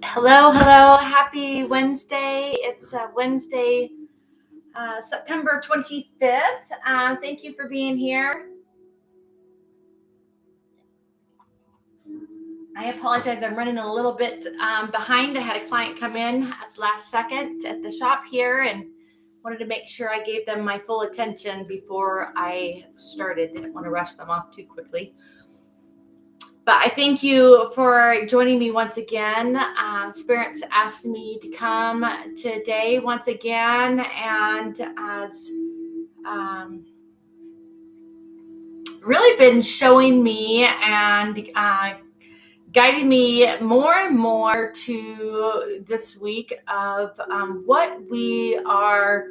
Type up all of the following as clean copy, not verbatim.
Hello, hello. Happy Wednesday. It's Wednesday, September 25th. Thank you for being here. I apologize. I'm running a little bit behind. I had a client come in at the last second at the shop here and wanted to make sure I gave them my full attention before I started. Didn't want to rush them off too quickly. But I thank you for joining me once again. Spirits asked me to come today once again, and as really been showing me and guiding me more and more to this week of what we are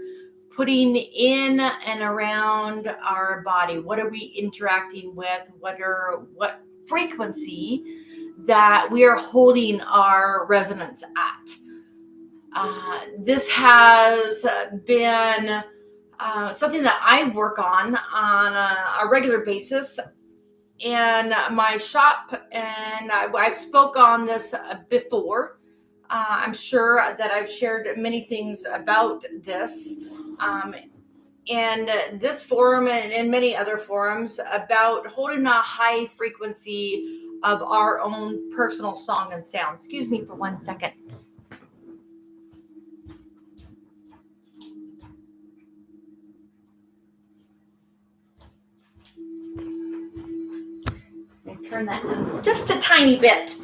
putting in and around our body. What are we interacting with? What frequency that we are holding our resonance at. This has been something that I work on a regular basis in my shop, and I've spoke on this before. I'm sure that I've shared many things about this in this forum and in many other forums about holding a high frequency of our own personal song and sound. Excuse me for 1 second. Let me turn that down just a tiny bit.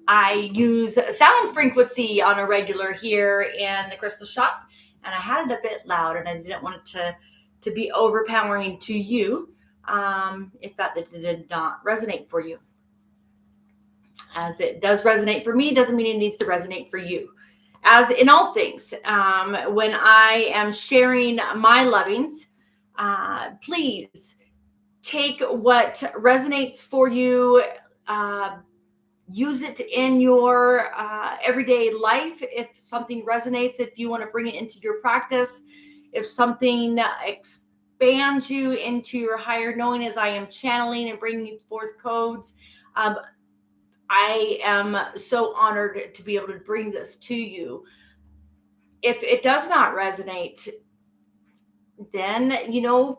I use sound frequency on a regular here in the crystal shop, and I had it a bit loud, and I didn't want it to be overpowering to you if that did not resonate for you. As it does resonate for me, doesn't mean it needs to resonate for you. As in all things, when I am sharing my lovings, please take what resonates for you, use it in your everyday life. If something resonates, if you want to bring it into your practice, if something expands you into your higher knowing, as I am channeling and bringing forth codes, I am so honored to be able to bring this to you. If it does not resonate, then,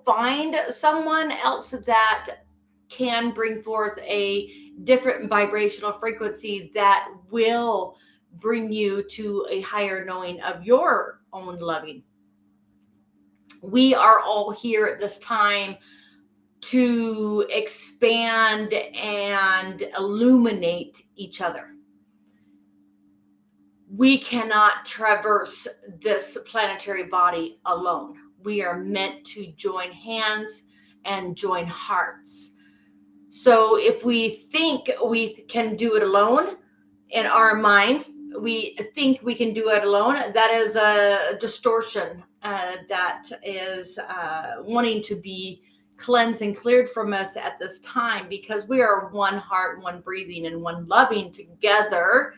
find someone else that can bring forth a different vibrational frequency that will bring you to a higher knowing of your own loving. We are all here at this time to expand and illuminate each other. We cannot traverse this planetary body alone. We are meant to join hands and join hearts. So if we think we can do it alone in our mind, we think we can do it alone, that is a distortion that is wanting to be cleansed and cleared from us at this time, because we are one heart, one breathing, and one loving together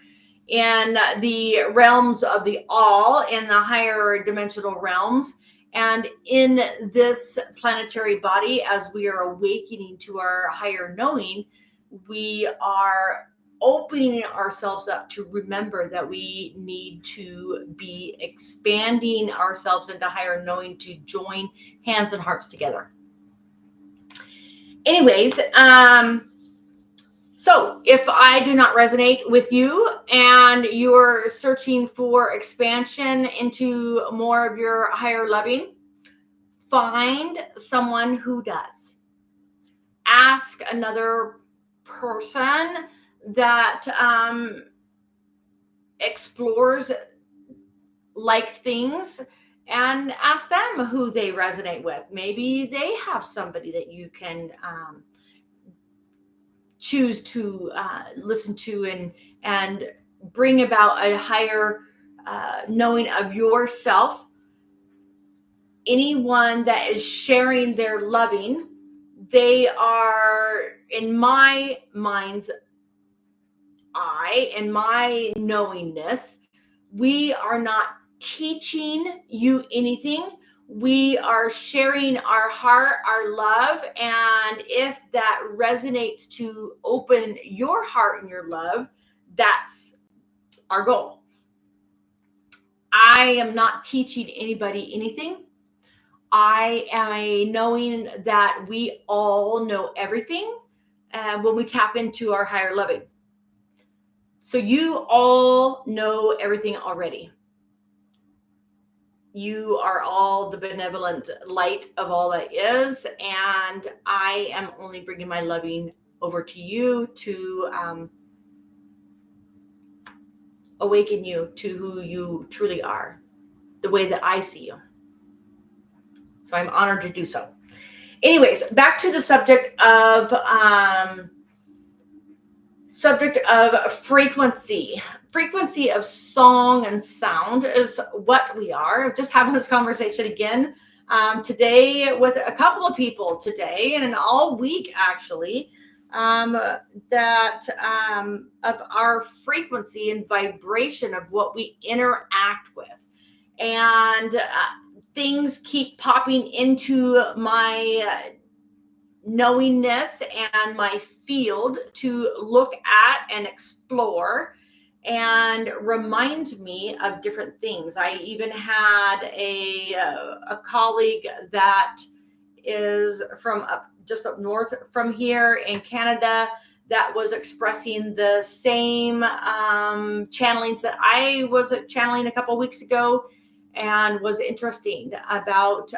in the realms of the all, in the higher dimensional realms. And in this planetary body, as we are awakening to our higher knowing, we are opening ourselves up to remember that we need to be expanding ourselves into higher knowing to join hands and hearts together. Anyways, so if I do not resonate with you and you're searching for expansion into more of your higher loving, find someone who does. Ask another person that explores like things, and ask them who they resonate with. Maybe they have somebody that you can choose to listen to and bring about a higher knowing of yourself. Anyone that is sharing their loving, they are, in my mind's eye, in my knowingness, we are not teaching you anything. We are sharing our heart, our love, and if that resonates to open your heart and your love, that's our goal. I am not teaching anybody anything. I am a knowing that we all know everything when we tap into our higher loving. So you all know everything already. You are all the benevolent light of all that is, and I am only bringing my loving over to you to awaken you to who you truly are, the way that I see you. So I'm honored to do so. Anyways, back to the subject of frequency. Frequency of song and sound is what we are. Just having this conversation again today with a couple of people today and all week actually, that of our frequency and vibration of what we interact with. And things keep popping into my knowingness and my field to look at and explore and remind me of different things. I even had a colleague that is from just up north from here in Canada that was expressing the same channelings that I was channeling a couple of weeks ago, and was interesting about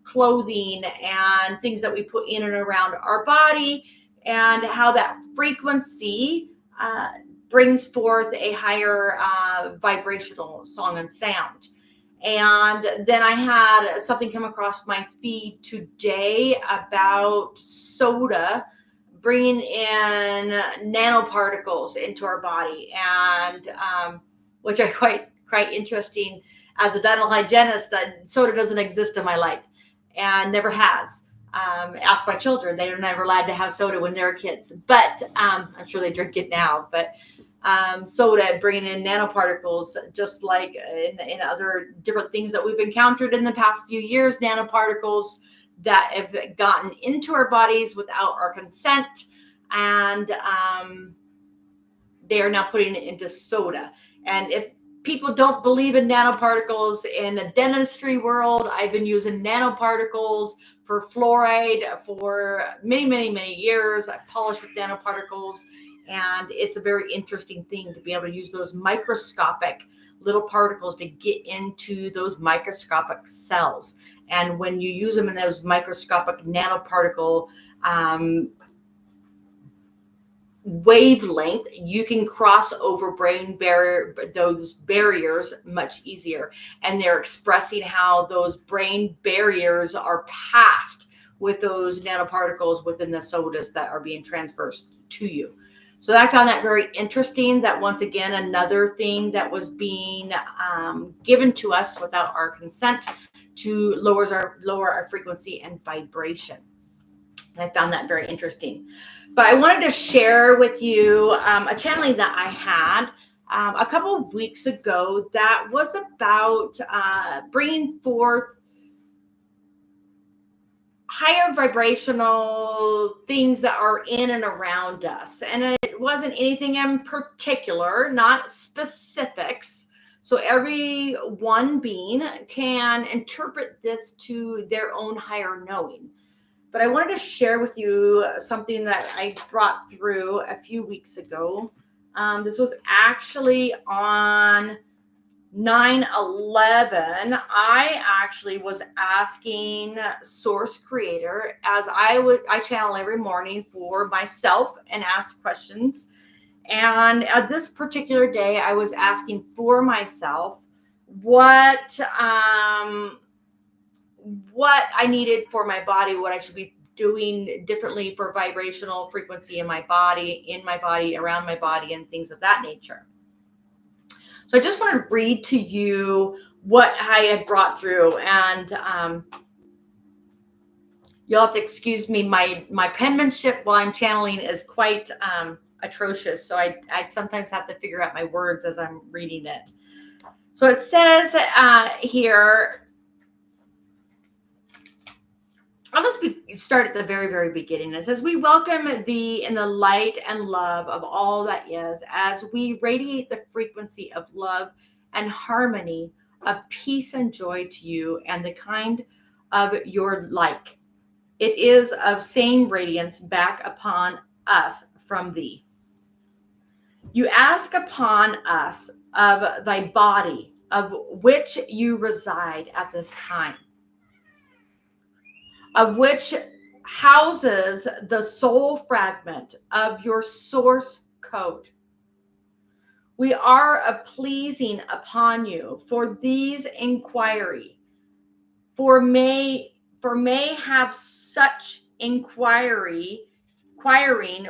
clothing and things that we put in and around our body, and how that frequency brings forth a higher vibrational song and sound. And then I had something come across my feed today about soda bringing in nanoparticles into our body, and which are quite interesting. As a dental hygienist, soda doesn't exist in my life and never has. Ask my children. They were never allowed to have soda when they were kids, but I'm sure they drink it now. But soda bringing in nanoparticles, just like in other different things that we've encountered in the past few years, nanoparticles that have gotten into our bodies without our consent, and they are now putting it into soda. And if people don't believe in nanoparticles in the dentistry world, I've been using nanoparticles for fluoride for many years. I polish with nanoparticles, and it's a very interesting thing to be able to use those microscopic little particles to get into those microscopic cells. And when you use them in those microscopic nanoparticle wavelength, you can cross over those barriers much easier. And they're expressing how those brain barriers are passed with those nanoparticles within the sodas that are being transversed to you. So I found that very interesting, that once again, another thing that was being given to us without our consent to lower our frequency and vibration. And I found that very interesting. But I wanted to share with you a channeling that I had a couple of weeks ago that was about bringing forth higher vibrational things that are in and around us. And it wasn't anything in particular, not specifics. So every one being can interpret this to their own higher knowing. But I wanted to share with you something that I brought through a few weeks ago. This was actually on 9/11. I actually was asking Source Creator, as I channel every morning for myself and ask questions. And at this particular day, I was asking for myself what I needed for my body, what I should be doing differently for vibrational frequency in my body, around my body, and things of that nature. So I just want to read to you what I had brought through, and you'll have to excuse me. My penmanship while I'm channeling is quite atrocious, so I sometimes have to figure out my words as I'm reading it. So it says here, start at the very, very beginning. It says, we welcome thee in the light and love of all that is, as we radiate the frequency of love and harmony, of peace and joy to you and the kind of your like. It is of same radiance back upon us from thee. You ask upon us of thy body, of which you reside at this time, of which houses the soul fragment of your source code. We are a pleasing upon you for these inquiry, for may have such inquiring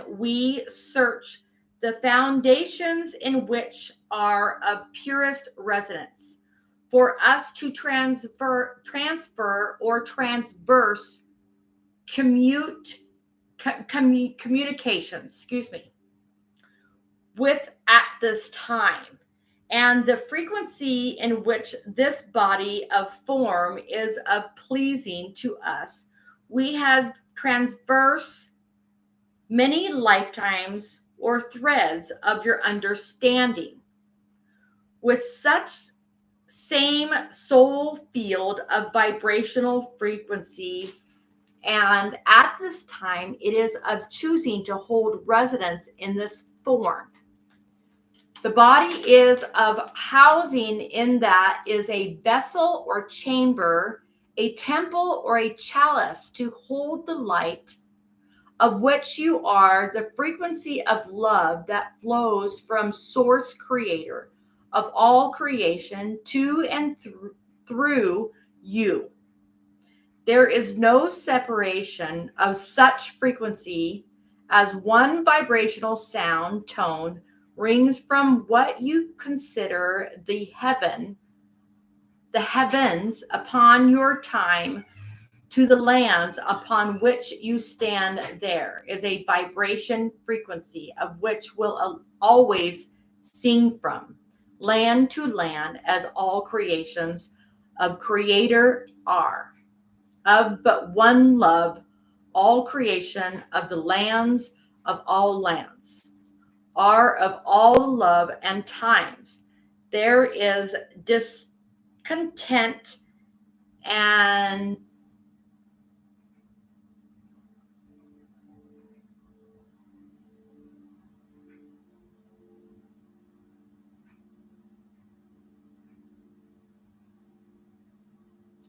we search the foundations in which are of purest resonance, for us to transfer or transverse communications, with at this time, and the frequency in which this body of form is of pleasing to us, we have transverse many lifetimes or threads of your understanding with such same soul field of vibrational frequency, and at this time it is of choosing to hold residence in this form. The body is of housing in that is a vessel or chamber, a temple or a chalice to hold the light of which you are the frequency of love that flows from source creator of all creation to and through you. There is no separation of such frequency as one vibrational sound tone rings from what you consider the heavens upon your time to the lands upon which you stand. There is a vibration frequency of which will always sing from land to land, as all creations of creator are of but one love. All creation of the lands of all lands are of all love and times. There is discontent and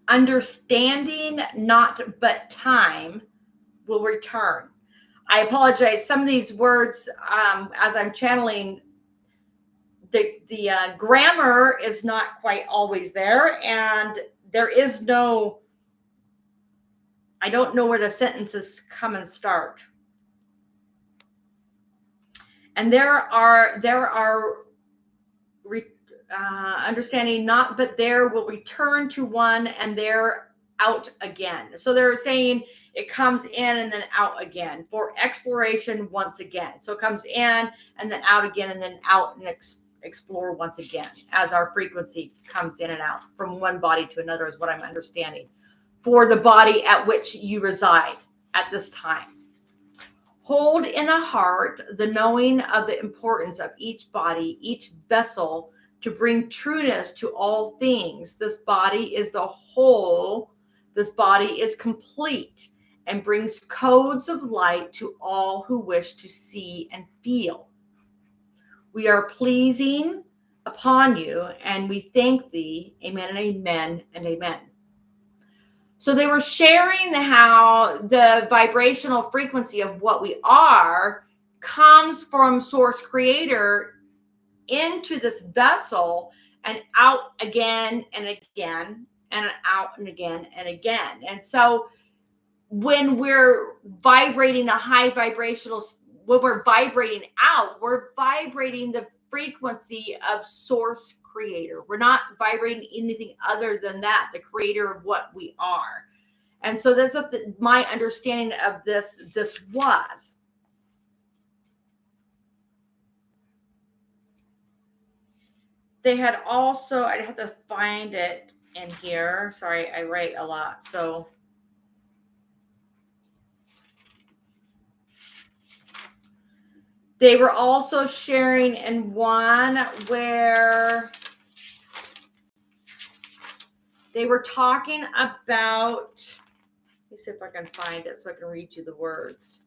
understanding, not but time will return. I apologize. Some of these words, as I'm channeling, the grammar is not quite always there, and there is no. I don't know where the sentences come and start. And there are understanding, not but there will return to one, and there out again. So they're saying it comes in and then out again for exploration once again. So it comes in and then out again, and then out and explore once again, as our frequency comes in and out from one body to another, is what I'm understanding, for the body at which you reside at this time. Hold in a heart the knowing of the importance of each body, each vessel, to bring trueness to all things. This body is the whole. This body is complete and brings codes of light to all who wish to see and feel. We are pleasing upon you, and we thank thee. Amen and amen and amen. So they were sharing how the vibrational frequency of what we are comes from source creator into this vessel and out again and again and out and again and again. And so when we're vibrating a high vibrational, when we're vibrating out, we're vibrating the frequency of source creator. We're not vibrating anything other than that, the creator of what we are. And so that's what my understanding of this was. They had also, I'd have to find it in here. Sorry, I write a lot. So They were also sharing in one where they were talking about, let me see if I can find it so I can read you the words.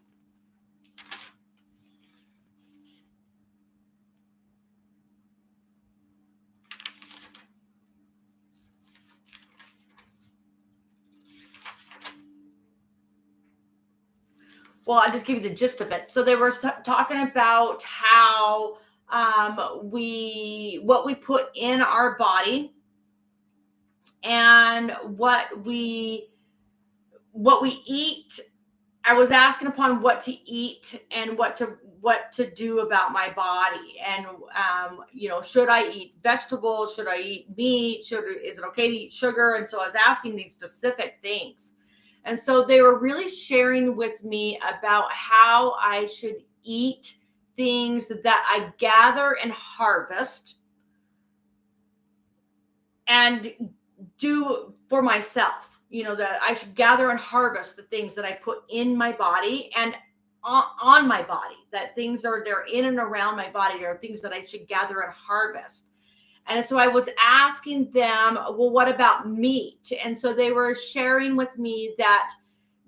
Well, I'll just give you the gist of it. So they were talking about how what we put in our body and what we eat. I was asking upon what to eat and what to do about my body, and should I eat vegetables? Should I eat meat? Is it okay to eat sugar? And so I was asking these specific things, and so they were really sharing with me about how I should eat things that I gather and harvest and do for myself. That I should gather and harvest the things that I put in my body and on my body, that they're in and around my body. There are things that I should gather and harvest. And so I was asking them, well, what about meat? And so they were sharing with me that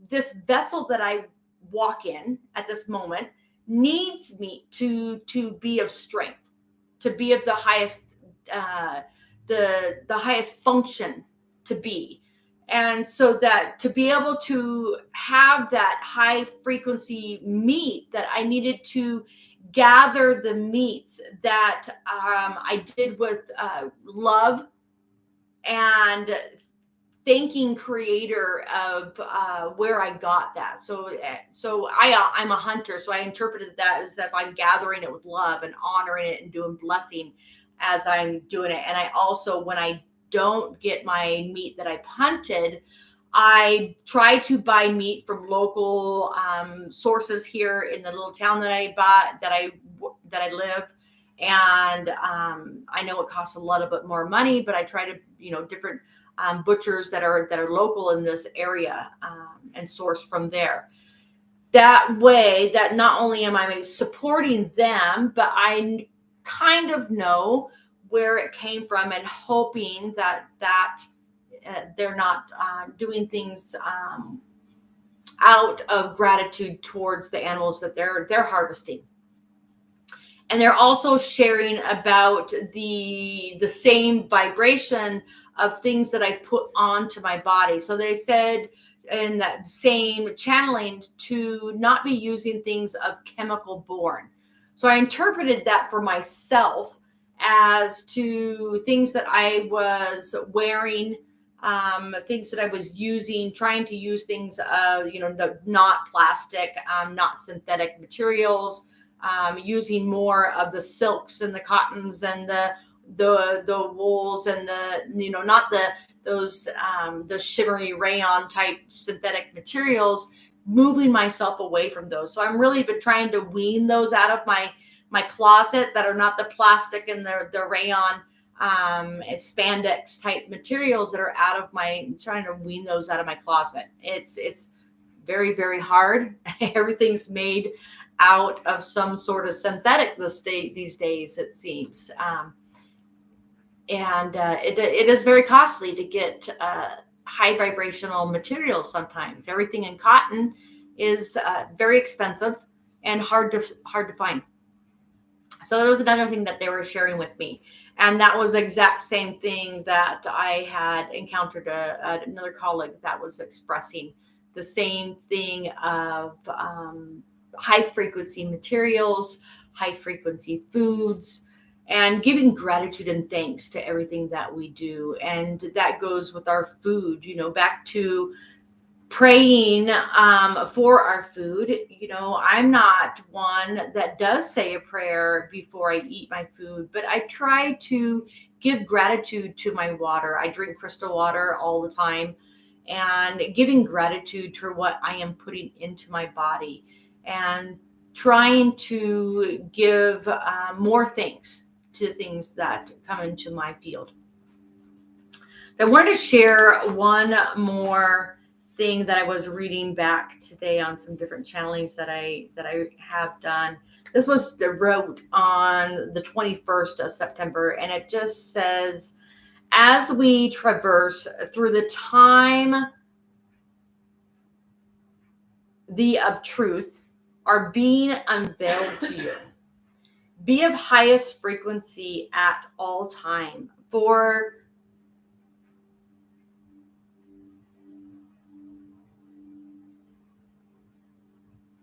this vessel that I walk in at this moment needs meat to be of strength, to be of the highest the highest function to be. And so that to be able to have that high frequency meat, that I needed to gather the meats that I did with love and thanking creator of where I got that. So I'm a hunter. So I interpreted that as if I'm gathering it with love and honoring it and doing blessing as I'm doing it. And I also, when I don't get my meat that I've hunted, I try to buy meat from local sources here in the little town that I live. And I know it costs a little bit more money, but I try to, different butchers that are local in this area and source from there. That way, that not only am I supporting them, but I kind of know where it came from, and hoping that they're not doing things out of gratitude towards the animals that they're harvesting. And they're also sharing about the same vibration of things that I put onto my body. So they said in that same channeling to not be using things of chemical born. So I interpreted that for myself as to things that I was wearing, things that I was using, trying to use things, not plastic, not synthetic materials, using more of the silks and the cottons and the wools and not those shimmery rayon type synthetic materials, moving myself away from those. So I'm really been trying to wean those out of my closet that are not the plastic and the rayon spandex type materials that are trying to wean those out of my closet. It's very, very hard. Everything's made out of some sort of synthetic these days, it seems. It is very costly to get high vibrational materials sometimes. Everything in cotton is very expensive and hard to find. So there was another thing that they were sharing with me. And that was the exact same thing that I had encountered another colleague that was expressing the same thing of high frequency materials, high frequency foods, and giving gratitude and thanks to everything that we do. And that goes with our food, back to praying for our food. I'm not one that does say a prayer before I eat my food, but I try to give gratitude to my water. I drink crystal water all the time, and giving gratitude to what I am putting into my body, and trying to give more thanks to things that come into my field. So I wanted to share one more thing that I was reading back today on some different channelings that I have done. This was wrote on the 21st of September, and it just says, as we traverse through the time of truth are being unveiled to you, be of highest frequency at all time. For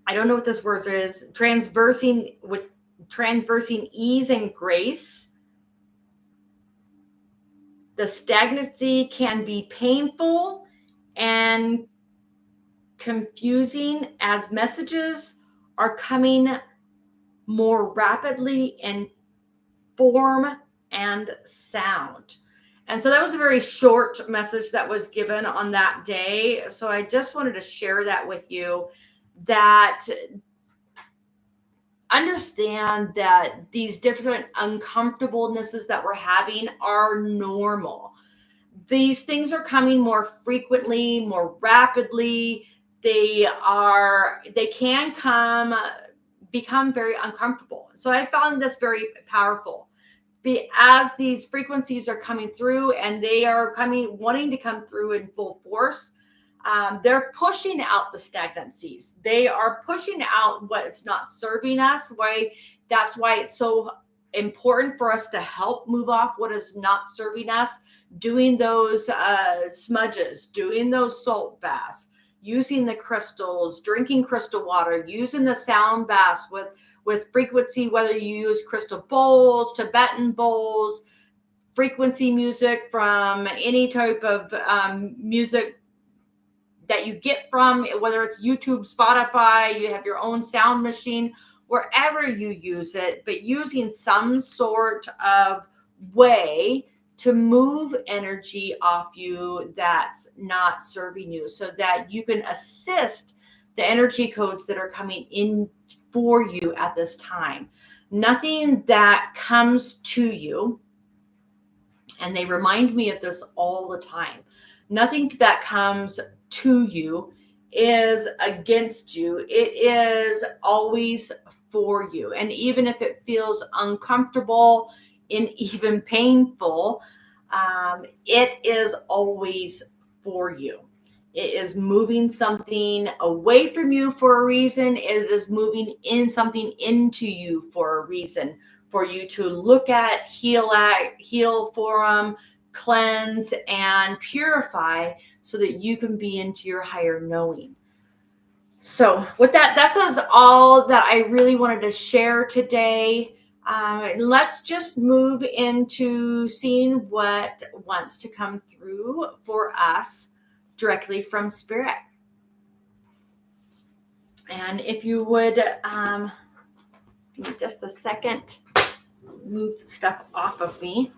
I don't know what this word is, transversing ease and grace. The stagnancy can be painful and confusing as messages are coming more rapidly in form and sound. And so that was a very short message that was given on that day. So I just wanted to share that with you, that understand that these different uncomfortablenesses that we're having are normal. These things are coming more frequently, more rapidly. They can become very uncomfortable. So I found this very powerful. As these frequencies are coming through, and they are wanting to come through in full force, they're pushing out the stagnancies. They are pushing out what's not serving us. That's why it's so important for us to help move off what is not serving us. Doing those smudges, doing those salt baths, using the crystals, drinking crystal water, using the sound baths with frequency, whether you use crystal bowls, Tibetan bowls, frequency music from any type of music that you get from, whether it's YouTube, Spotify, you have your own sound machine, wherever you use it, but using some sort of way to move energy off you that's not serving you, so that you can assist the energy codes that are coming in for you at this time. Nothing that comes to you, and they remind me of this all the time, nothing that comes to you is against you. It is always for you. And even if it feels uncomfortable and even painful, it is always for you. It is moving something away from you for a reason. It is moving in something into you for a reason, for you to look at, heal from, cleanse, and purify, so that you can be into your higher knowing. So with that was all that I really wanted to share today. Let's just move into seeing what wants to come through for us directly from Spirit. And if you would, give me just a second, move stuff off of me.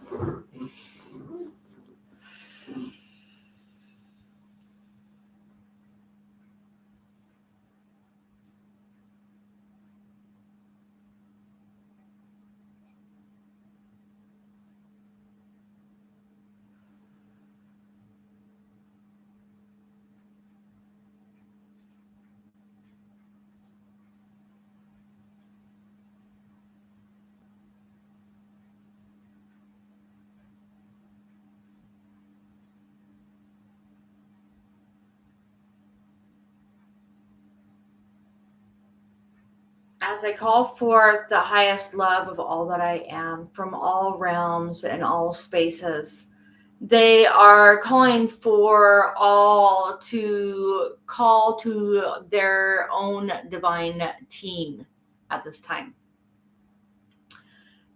As I call forth the highest love of all that I am from all realms and all spaces, they are calling for all to call to their own divine team at this time.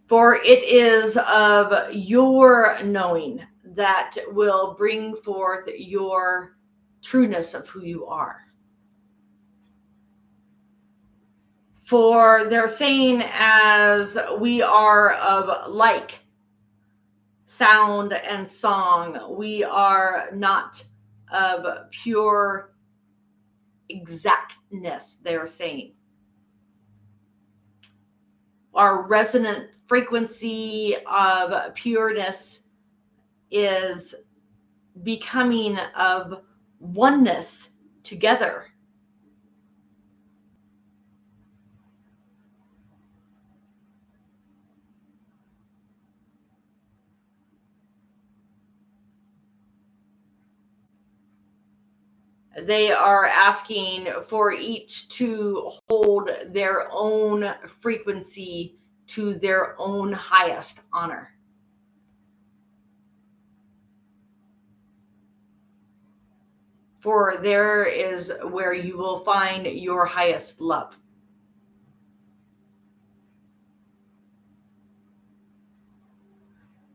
For it is of your knowing that will bring forth your trueness of who you are. For they're saying, as we are of like sound and song, we are not of pure exactness, they're saying. Our resonant frequency of pureness is becoming of oneness together. They are asking for each to hold their own frequency to their own highest honor. For there is where you will find your highest love.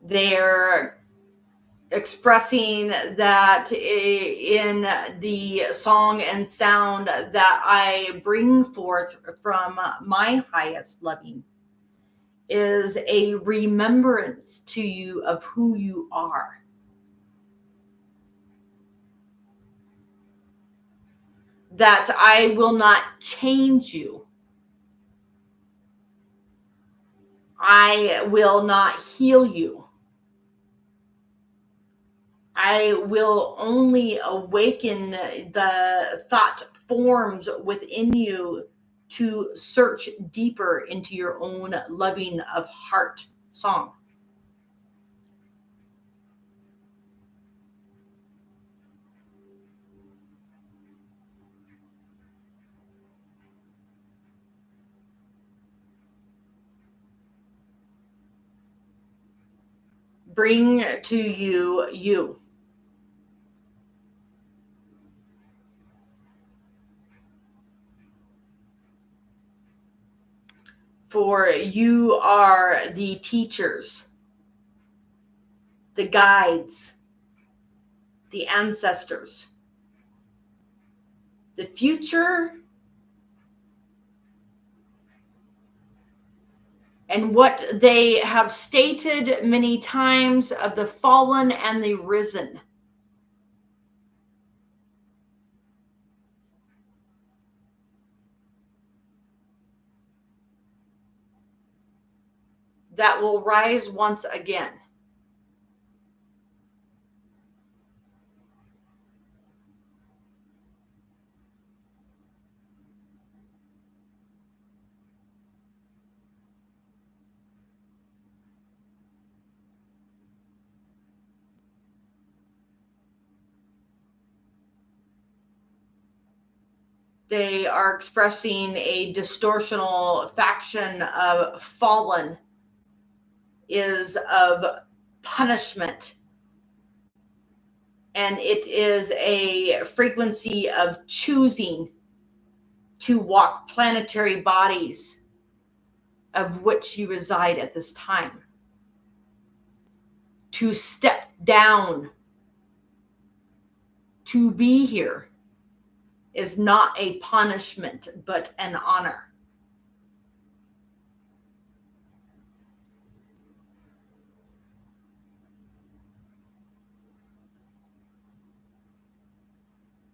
They're expressing that in the song and sound that I bring forth from my highest loving is a remembrance to you of who you are. That I will not change you. I will not heal you. I will only awaken the thought forms within you to search deeper into your own loving of heart song. Bring to you, you. For you are the teachers, the guides, the ancestors, the future, and what they have stated many times of the fallen and the risen. That will rise once again. They are expressing a distortional faction of fallen is of punishment. And it is a frequency of choosing to walk planetary bodies of which you reside at this time. To step down, to be here is not a punishment, but an honor.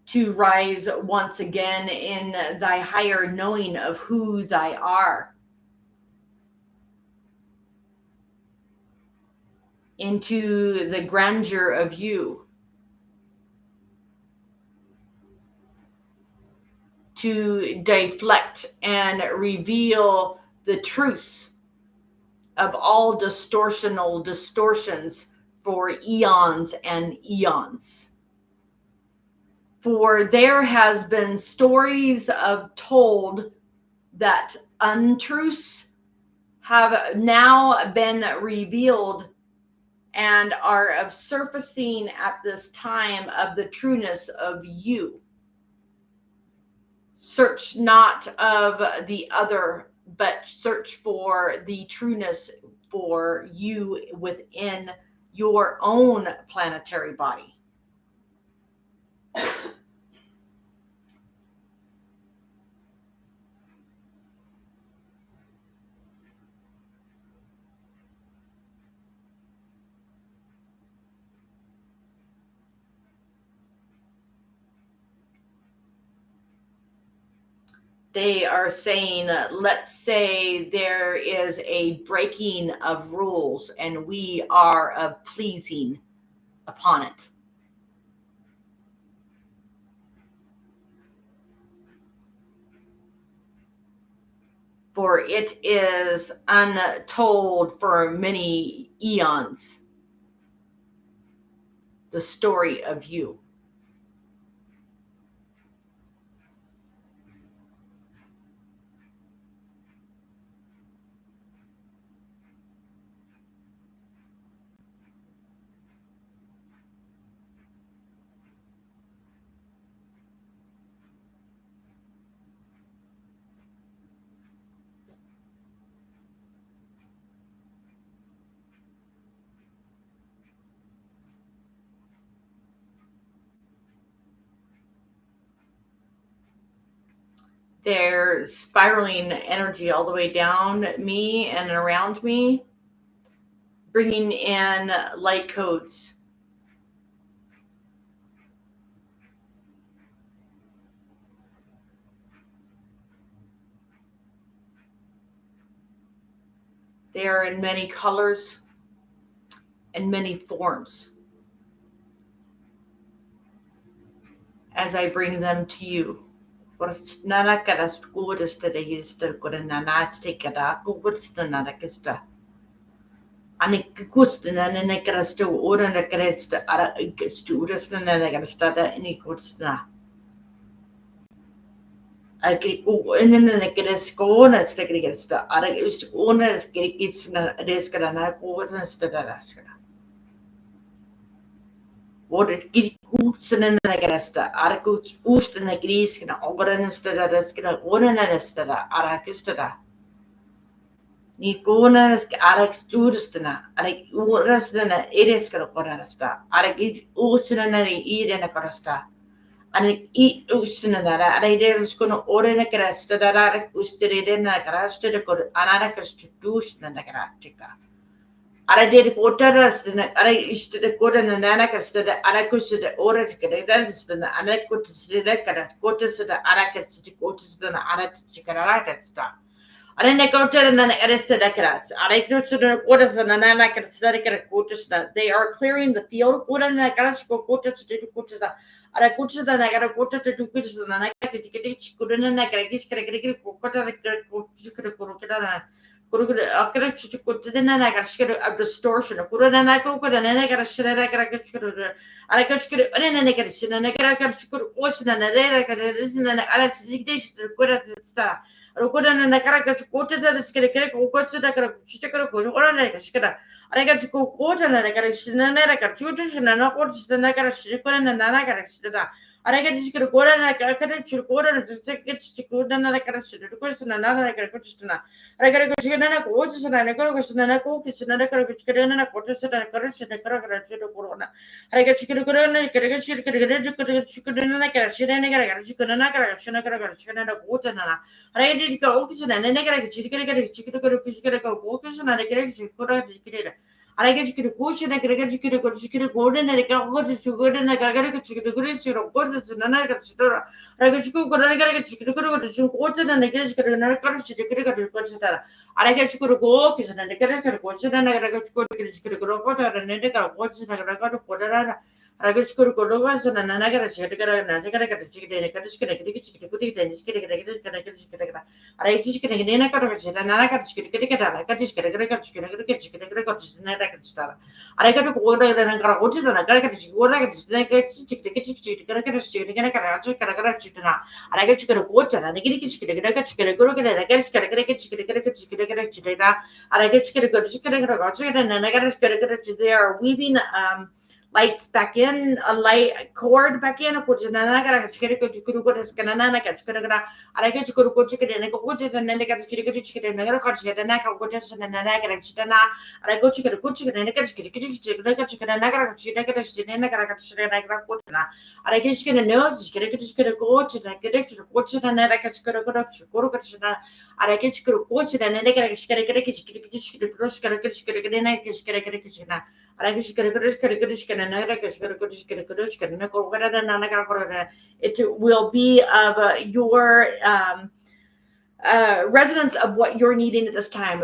To rise once again in thy higher knowing of who thy are. Into the grandeur of you. To deflect and reveal the truths of all distortions for eons and eons. For there has been stories of told that untruths have now been revealed and are of surfacing at this time of the trueness of you. Search not of the other, but search for the trueness for you within your own planetary body. They are saying, let's say there is a breaking of rules and we are of pleasing upon it. for it is untold for many eons, the story of you. There's spiraling energy all the way down me and around me, bringing in light codes. They are in many colors and many forms as I bring them to you. Anik kustna ne krasta ora ne krasta ara sturasna ne krasta ni kustna. Aki ku ne kresko na stekri krasta ara ist ona skrikisna reskara na ku na stadaraskara. Ora ki kustna ne krasta ara ku ustna kriskna ogran stadaraskara ora na stadara ara kustara. Ni konas Alex Jurstana, Alec Urastana, Eriskara Korasta, Alec Usana, Irena Korasta, and eat Usanara, and there is going to order a cresta that Alec Usterina Karasta, the Anarachus to Dusna Nagaratica. I did quarters, and I used to the Kodan and Anarchus, the Aracus, the Oracle, and I could select at quarters of the Aracus, the quarters of the Aracus. They are clearing the field. Of distortion. Rokodan and Nakaraka quoted the Skirek, Kokota, Chitakara, I got to go quarter and I got a Shinanaka, Chudish and Anakotis, the Nakara Shikuran and Nanaka. I get to go and I got to go and take it to good and I got to question another Kutana. I got to go to Anaka, and I got to Nanako, it's another Kuran and a quarter and a courage and a corona. I get to go and I get to chicken and I got a chicken and I got a chicken and I got a chicken and I got a chicken and a water. I did go and I get a chicken and I get a walkers and I get a I get you to push and I get you to go to golden and I got to go and I got to the great of quarters and another consider. I got you to go and I got you to go to quarter and I get another country to consider. I get you to go and I get a question and I got to go to go water and I got a watch and I got to put it. I got to go to and I got a chicken and I got a chicken and I got a chicken and I I teach getting in a carriage and I got to get I got this chicken I got to go and I got to go and I got to go like this like it's chicken and I got to chicken and I got to chicken and I got to go to water and I get chicken and I got to get a go and I got to get a chicken and I get to get a good chicken and I got to and I got to get a they are weaving lights back in, a light cord back in, which is another chicken, you could go to Scanana, I get to go to chicken and I go to it, and then I got to get a chicken and I got to get a knack of goodness and I got a chicken, and I go to get a good chicken and I got to get a chicken and I got a chicken and I got a chicken and I got a chicken and I got a good and I get to get a nose, get a goat and I get to watch it and I got to go to and I get to go to it and then I got to get a chicken and I get a chicken. It will be of your resonance of what you're needing at this time.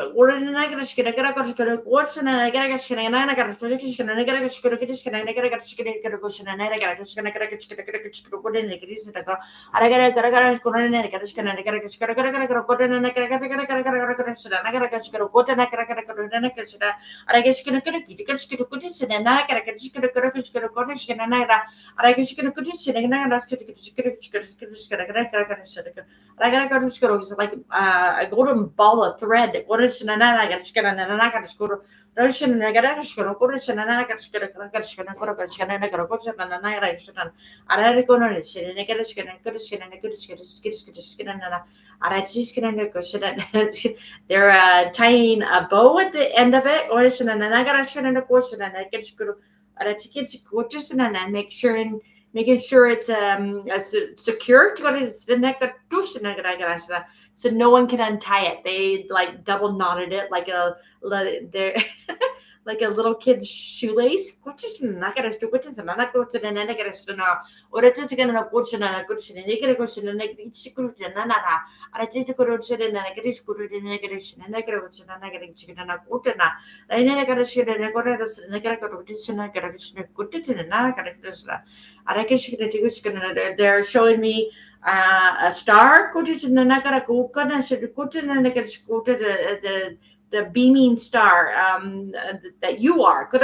Like a golden ball of thread. They're tying a bow at the end of it. And making sure it's secure. So no one can untie it. They like double knotted it like a let it there like a little kid's shoelace. They're showing me a star. The beaming star that you are. They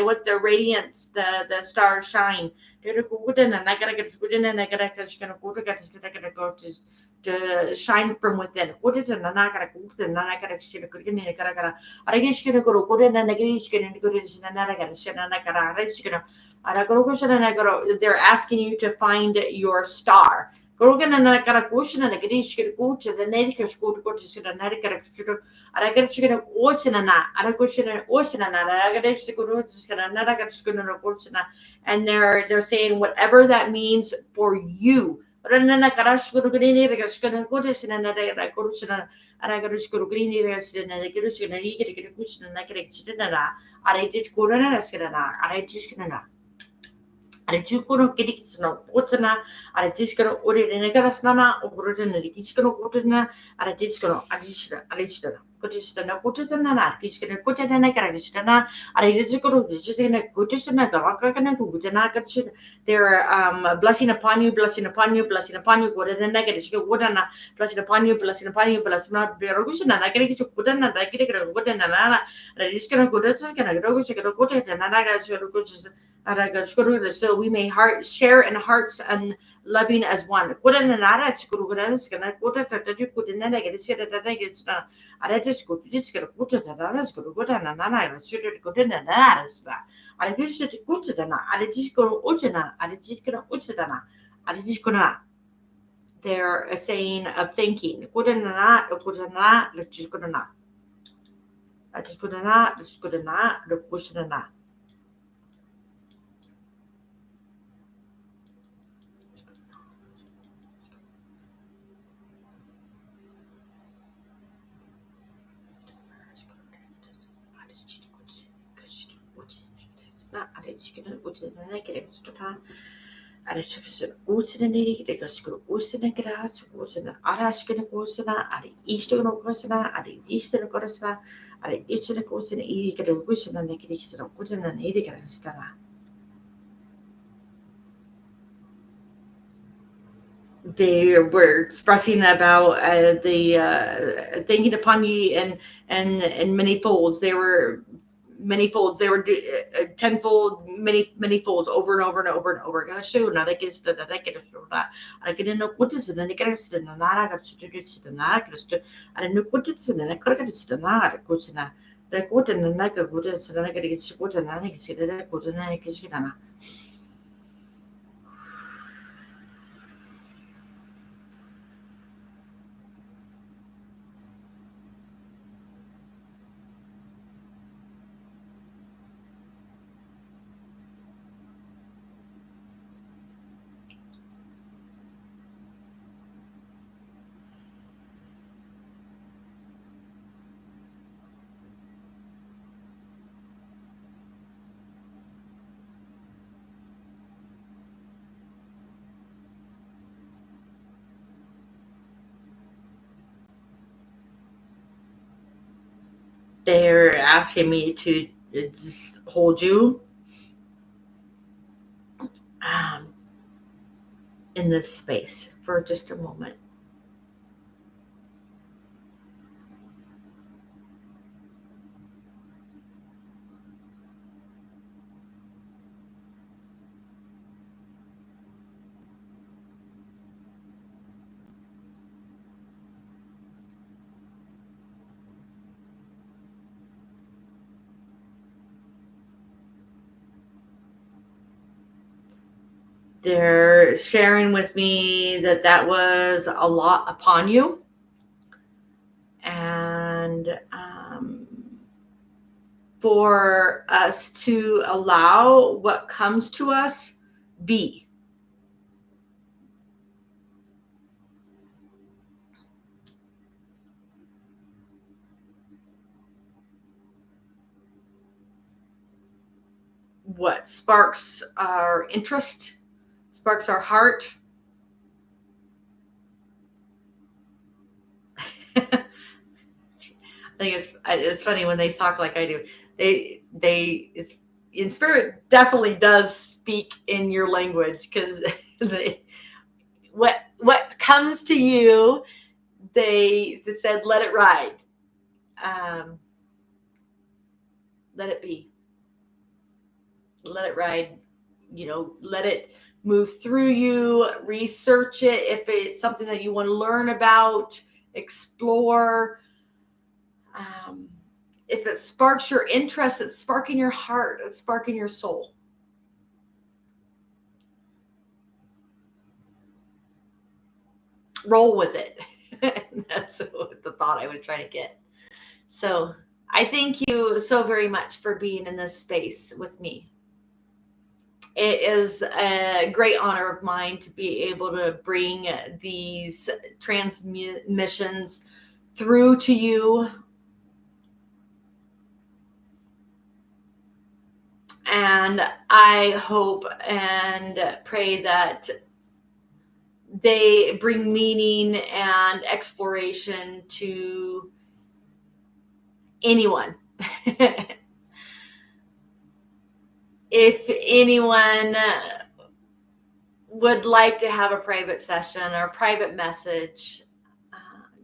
want the radiance, the stars shine. To shine from within. They're asking you to find your star. And they're saying whatever that means for you. Arechukuro Kirikino Utana, Aretiskano Urinegarasnana, Urudinikino Utana, Aretiskano, Arishna, Kutistana, Kutana, Kiskana, Kutana, Karishana, Aretiskoro, Kutisana, Garakana, Utana, they're blessing upon you, blessing upon you, blessing upon you, what is the negative, Wudana, blessing upon you, blessing upon you, blessing not Berusana, I get you Kudana, I get it, Wudana, Rediskana, Kudana, Rogushika, and Naga, so we may share in hearts and loving as one. They're saying of thinking. They were expressing about the thinking upon ye and many folds. They were many folds. They were tenfold, many folds over and over and over and over. I didn't know what is it. And I got to the Nara got to do the Nara. I didn't know what it's in. And I could get the Nara. Like what in the night of what is it? And I got to get support and I see that I put in a Kishana. They're asking me to just hold you um, in this space for just a moment. They're sharing with me that that was a lot upon you. And for us to allow what comes to us be. What sparks our interest, sparks our heart. I think it's funny when they talk like I do. It's in spirit definitely does speak in your language, because what comes to you, they said, let it ride, let it be, let it ride. Let it move through you. Research it if it's something that you want to learn about, explore. If it sparks your interest, it's sparking your heart, it's sparking your soul. Roll with it. That's the thought I was trying to get. So I thank you so very much for being in this space with me. It is a great honor of mine to be able to bring these transmissions through to you. And I hope and pray that they bring meaning and exploration to anyone. If anyone would like to have a private session or a private message,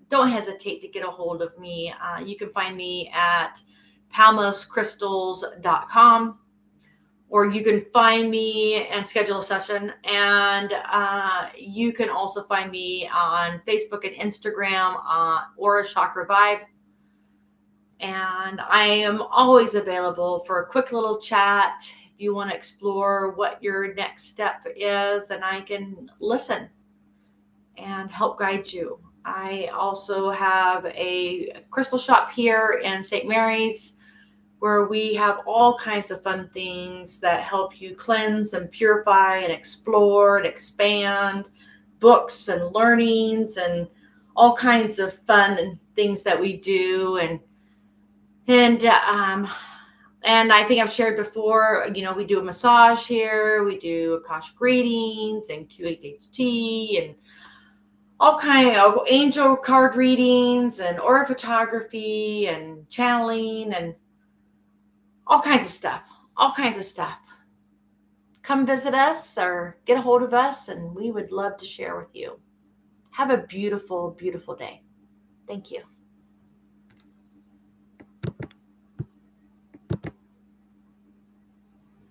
don't hesitate to get a hold of me. You can find me at palmoscrystals.com, or you can find me and schedule a session. And you can also find me on Facebook and Instagram, Aura Chakra Vibe. And I am always available for a quick little chat. If you want to explore what your next step is, and I can listen and help guide you. I also have a crystal shop here in St. Mary's, where we have all kinds of fun things that help you cleanse and purify and explore and expand, books and learnings and all kinds of fun things that we do. And I think I've shared before, we do a massage here, we do Akashic readings and QHT and all kind of angel card readings and aura photography and channeling and all kinds of stuff. Come visit us or get a hold of us, and we would love to share with you. Have a beautiful, beautiful day. Thank you.